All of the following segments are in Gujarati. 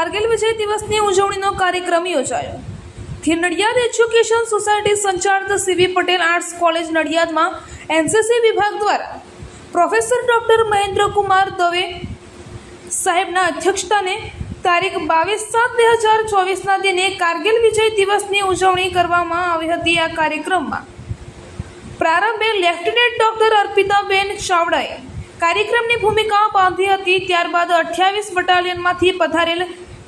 કારગિલ વિજય દિવસની ઉજવણીનો કાર્યક્રમ યોજાયો। નડિયાદ એજ્યુકેશન સોસાયટી સંચાલિત સીવી પટેલ આર્ટ્સ કોલેજ નડિયાદમાં એનસીસી વિભાગ દ્વારા પ્રોફેસર ડોક્ટર મહેન્દ્ર કુમાર દવે સાહેબના અધ્યક્ષસ્થાને તારીખ 22/7/2024ના દિને કારગિલ વિજય દિવસની ઉજવણી કરવામાં આવી હતી। આ કાર્યક્રમમાં પ્રારંભે લેફ્ટનન્ટ ડોક્ટર અર્પિતાબેન ચાવડાએ કાર્યક્રમની ભૂમિકા બાંધી હતી। ત્યારબાદ 28 બટાલિયનમાંથી પધારેલ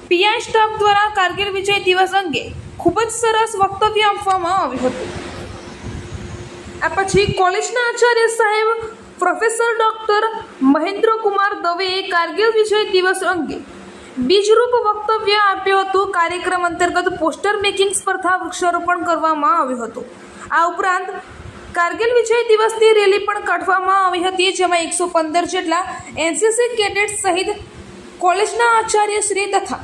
પીઆઈ સ્ટાફ દ્વારા કારગિલ વિજય દિવસ અંગે ખૂબ જ સરસ વક્તવ્ય આપવામાં આવ્યું હતું। આ પછી કોલેજના આચાર્ય સાહેબ પ્રોફેસર ડોક્ટર મહેન્દ્ર કુમાર દવેએ કારગિલ વિજય દિવસ અંગે બીજરૂપ વક્તવ્ય આપ્યું હતું। કાર્યક્રમ અંતર્ગત પોસ્ટર મેકિંગ સ્પર્ધા વૃક્ષારોપણ કરવામાં આવ્યું હતું। આ ઉપરાંત કારગિલ વિજય દિવસની રેલી પણ કાઢવામાં આવી હતી, જેમાં 115 જેટલા એનસીસી કેડેટ સહિત કોલેજના આચાર્યશ્રી તથા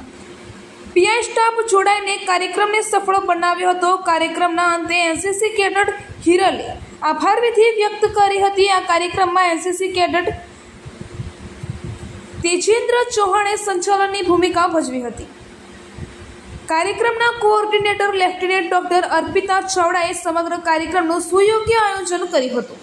પીઆઈ સ્ટાફ જોડાઈને કાર્યક્રમને સફળ બનાવ્યો હતો। કાર્યક્રમના અંતે એનસીસી કેડેટ હિરલે આભાર વિધિ વ્યક્ત કરી હતી। આ કાર્યક્રમમાં એનસીસી કેડેટ તેજેન્દ્ર ચૌહાણે સંચાલનની ભૂમિકા ભજવી હતી। કાર્યક્રમના કોઓર્ડિનેટર લેફ્ટનન્ટ ડોક્ટર અર્પિતા ચાવડાએ સમગ્ર કાર્યક્રમનું સુયોગ્ય આયોજન કર્યું હતું।